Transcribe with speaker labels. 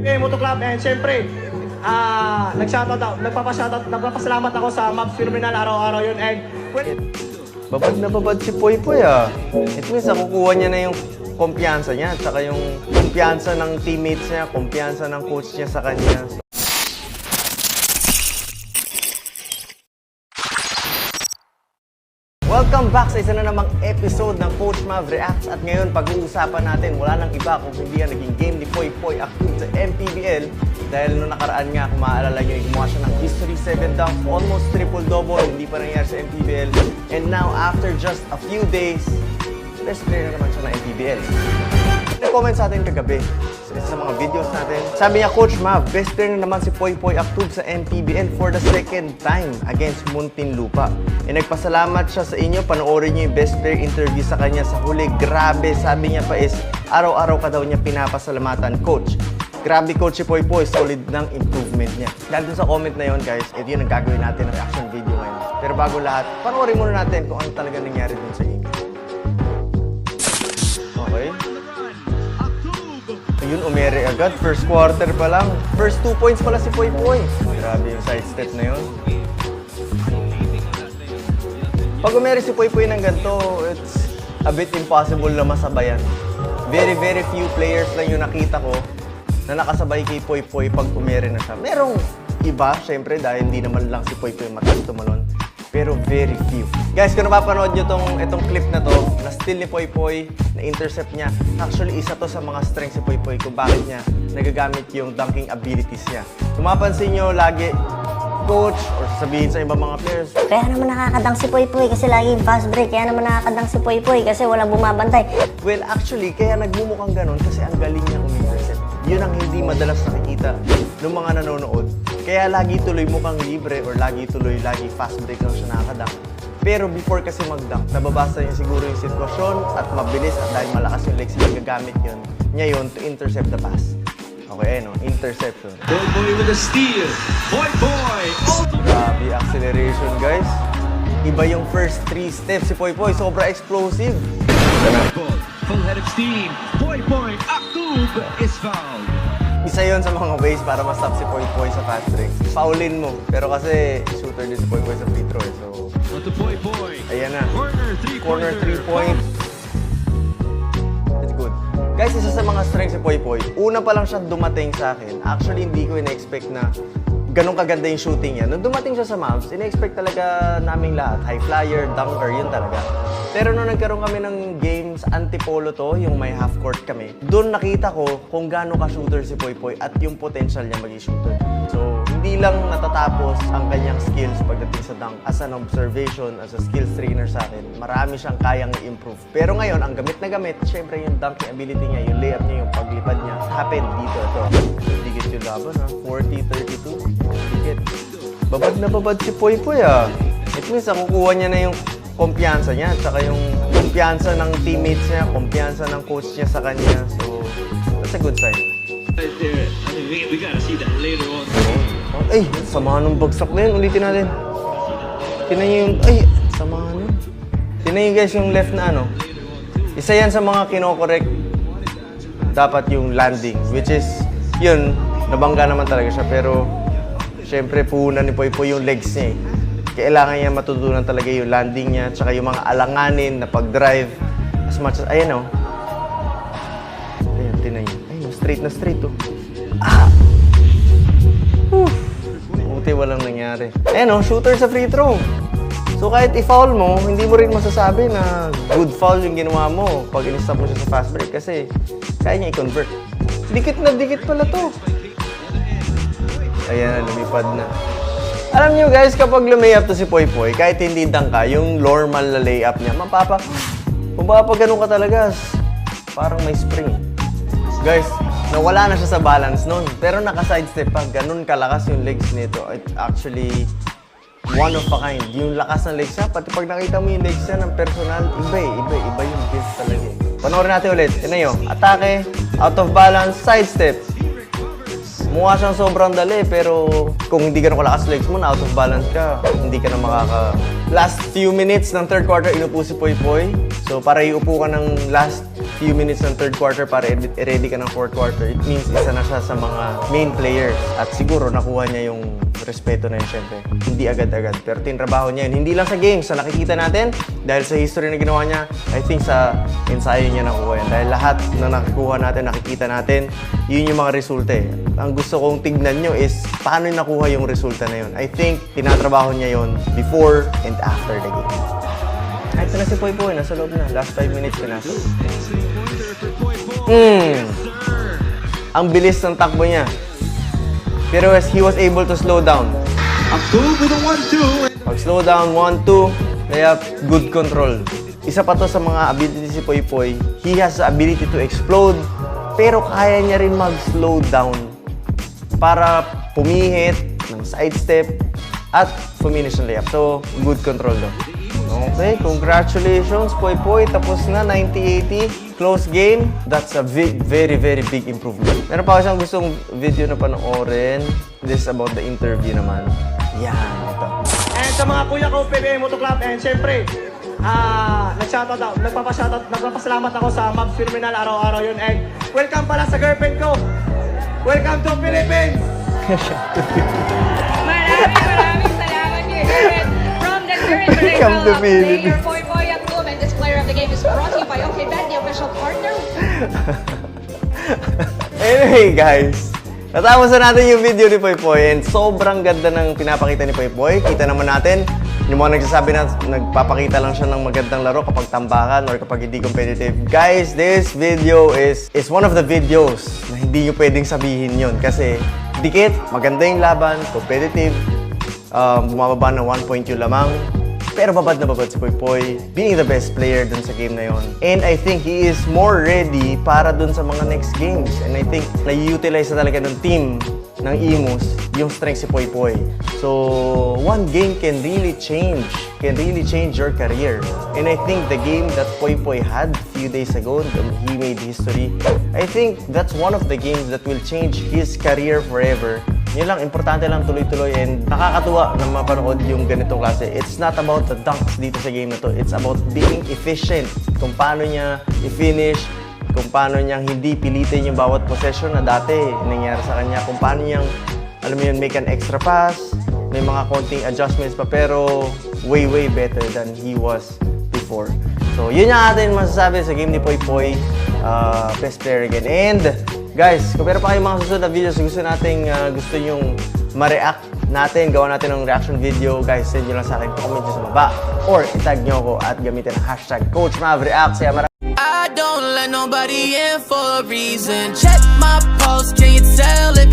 Speaker 1: Moto Club, and syempre, nagpapasalamat ako sa Mavs Phenomenal araw-araw yun, and
Speaker 2: Babad na babad si Poy Poy ah. It means nakukuha niya na yung kumpiyansa niya, at saka yung kumpiyansa ng teammates niya, kumpiyansa ng coach niya sa kanya. Welcome back sa isa na namang episode ng Coach Mav Reacts. At ngayon, pag-uusapan natin, wala nang iba kung hindi yan naging game ni Poy Poy Actub sa MPBL. Dahil noong nakaraan nga, kung maaalala nyo, gumawa siya ng History 7 dunks, almost triple-double, hindi pa nangyari sa MPBL. And now, after just a few days, best player na naman siya ng MPBL. Nag-comment sa atin kagabi sa mga videos natin. Sabi niya, Coach Mav, best player na naman si Poy Poy Actub sa MPBL for the second time against Muntinlupa. E nagpasalamat siya sa inyo, panoorin niyo yung best player interview sa kanya sa huli. Grabe, sabi niya pa is, araw-araw ka daw niya pinapasalamatan, Coach. Grabe, Coach, si Poy Poy, solid ng improvement niya. Dahil dun sa comment na yon, guys, ito yun ang gagawin natin ng reaction video ngayon. Pero bago lahat, panoorin muna natin kung ano talaga nangyari dun sa game. Okay. Ayun, umere agad. First quarter pa lang. First 2 points pala si Poy Poy. Grabe yung side step na yun. Pag umere si Poy Poy ng ganito, it's a bit impossible na masabayan. Very, very few players lang yung nakita ko na nakasabay kay Poy Poy pag umere na siya. Merong iba, syempre, dahil hindi naman lang si Poy Poy mataas tumalon. Pero very few. Guys, kung napapanood nyo itong clip na to, na steal ni Poy Poy, na intercept niya, actually isa to sa mga strengths si Poy Poy kung bakit niya nagagamit yung dunking abilities niya. Kung mapansin nyo, lagi, coach, or sabihin sa ibang mga players,
Speaker 3: kaya naman nakakadang si Poy Poy kasi laging fast break. Kaya naman nakakadang si Poy Poy kasi walang bumabantay.
Speaker 2: well, actually, kaya nagmumukhang ganun kasi ang galing niya umintercept. Yun ang hindi madalas nakikita ng mga nanonood. Kaya lagi tuloy mukhang libre or lagi fast break lang siya nakakadunk. Pero before kasi mag-dunk, nababasa niya siguro yung sitwasyon at mabilis at dahil malakas yung legs niya, gagamit niya yun to intercept the pass. Okay, no? Interception.
Speaker 4: Poy Poy with a steal. Poy Poy!
Speaker 2: Grabe acceleration, guys. Iba yung first 3 steps si Poy Poy. Sobra explosive.
Speaker 4: Full head of steam. Poy Poy Actub is fouled.
Speaker 2: Isa yon sa mga ways para ma-stop si Poy Poy sa fast break. Paulin mo. Pero kasi shooter din si Poy Poy sa free throw. So,
Speaker 4: On to Poy Poy.
Speaker 2: ayan na.
Speaker 4: Corner 3
Speaker 2: point. It's good. Guys, isa sa mga strengths si Poy Poy, una pa lang siya dumating sa akin. Actually, hindi ko ina-expect na ganun kaganda yung shooting niya. Nung dumating siya sa Mavs, ina-expect talaga naming lahat. High flyer, dunker, yun talaga. Pero nung nagkaroon kami ng games, antipolo to, yung may half court kami, doon nakita ko kung gaano ka-shooter si Poy Poy at yung potential niya maging shooter. So, hindi lang natatapos ang kanyang skills pagdating sa dunk. As an observation, as a skills trainer sa akin, marami siyang kayang i-improve. Pero ngayon, ang gamit na gamit, syempre yung dunking ability niya, yung layup niya, yung paglipad niya, happen dito. Ito, digit yung laban ha, 40-32, digit. Babad na babad si Poy Poy ah. It means nakukuha niya na yung kumpiyansa niya, at saka yung kumpiyansa ng teammates niya, kumpiyansa ng coach niya sa kanya. So, that's a good sign.
Speaker 4: Right there. I mean, we gotta see that later on.
Speaker 2: Ay, sama nung bagsak na yun. Ulitin natin. Tingnan nyo yung... Ay, sama nun. Tingnan nyo guys yung left na ano. Isa yan sa mga kinokorek. Dapat yung landing. Which is, yun, nabangga naman talaga siya. Pero, syempre, puhunan ni Poy Poy yung legs niya eh. Kailangan niya matutunan talaga yung landing niya, tsaka yung mga alanganin na pag-drive. As much as, ayan o. Ayan, tinan niyo. Ayun, straight na straight o. Ah! Buti walang nangyari. Ayan o, shooter sa free throw. So kahit i-foul mo, hindi mo rin masasabi na good foul yung ginawa mo pag in-stop mo siya sa fast break kasi kaya niya i-convert. Dikit na dikit pala to. Ayan, lumipad na. Alam niyo guys, kapag lumayup to si Poy Poy, kahit hindi dunk ka, yung normal na layup niya, mapapagano ka talaga, parang may spring. Guys, nawala na siya sa balance nun, pero naka-sidestep pa, ganun kalakas yung legs nito. It's actually one of a kind. Yung lakas ng legs niya, pati pag nakita mo yung legs niya ng personal, iba yung build talaga. Panoorin natin ulit, yun na yun, atake, out of balance, sidestep. Mukha siyang sobrang dali, pero kung hindi ka kalakas legs mo, na out of balance ka, hindi ka na makaka... Last few minutes ng third quarter, inupo si Poy Poy. So, So para iupo ka ng last few minutes ng third quarter para i-ready ka ng fourth quarter, it means isa na siya sa mga main players. At siguro nakuha niya yung respeto na yun, syempre. Hindi agad-agad. Pero tinrabaho niya yun. Hindi lang sa games, sa nakikita natin, dahil sa history na ginawa niya, I think sa ensayo niya nakuha yan. Dahil lahat na nakukuha natin, nakikita natin, yun yung mga resulta eh. Ang gusto kong tignan nyo is paano nakuha yung resulta na yun. I think tinatrabaho niya yun before and after the game. Ay, ito na si Poy Poy. Nasa loob na. Last 5 minutes ka na. Ang bilis ng takbo niya. Pero he was able to slow down.
Speaker 4: Aktub with a 1-2.
Speaker 2: Pag-slow down, 1-2, kaya good control. Isa pa to sa mga ability si Poy Poy. He has the ability to explode, pero kaya niya rin mag-slow down para pumihit ng sidestep at finish ng layup. So, good control daw. Okay, congratulations, Poy Poy. Tapos na, 90-80. Close game. That's a very, very big improvement. Meron pa ako siyang gustong video na panoorin. This is about the interview naman. Yan, ito.
Speaker 1: And sa mga kuya ko, PBA Moto Club, and syempre, nagpapasalamat ako sa Mavs Terminal, araw-araw yun. And welcome pala sa girlfriend ko. Welcome to Philippines!
Speaker 5: Maraming salamat here. From the current
Speaker 2: Welcome to
Speaker 5: player, Poy Poy Aktub, and this player of the game is brought to you by OkBet, the official partner.
Speaker 2: Anyway, guys. Natapos na natin yung video ni Poy Poy and sobrang ganda ng pinapakita ni Poy Poy. Kita naman natin, yung mga nagsasabi na nagpapakita lang siya ng magandang laro kapag tambakan or kapag hindi competitive. Guys, this video is one of the videos na hindi nyo pwedeng sabihin yun kasi dikit, maganda yung laban, competitive, bumababa ng 1 point yung lamang. Pero babad na babad si Poy Poy, being the best player dun sa game na yon. And I think he is more ready para dun sa mga next games. And I think na-utilize na talaga ng team ng Imus yung strength si Poy Poy. So, one game can really change your career. And I think the game that Poy Poy had a few days ago, he made history. I think that's one of the games that will change his career forever. Yun lang, importante lang tuloy-tuloy and nakakatuwa na mapanood yung ganitong klase. It's not about the dunks dito sa game na to. It's about being efficient. Kung paano niya i-finish, kung paano niyang hindi pilitin yung bawat possession na dati nangyari sa kanya. Kung paano niyang, alam mo yun, make an extra pass. May mga konting adjustments pa pero way, way better than he was before. So, yun yung atin masasabi sa game ni Poy Poy. Best player again. And, guys, kung meron pa kayong mga susunod na videos gusto nyong ma-react natin, gawa natin ng reaction video, guys, send nyo lang sa akin, comment nyo sa baba, or itag nyo ako at gamitin ang hashtag CoachMavReact.
Speaker 6: I don't let nobody in for a reason. Check my pulse, can you tell it?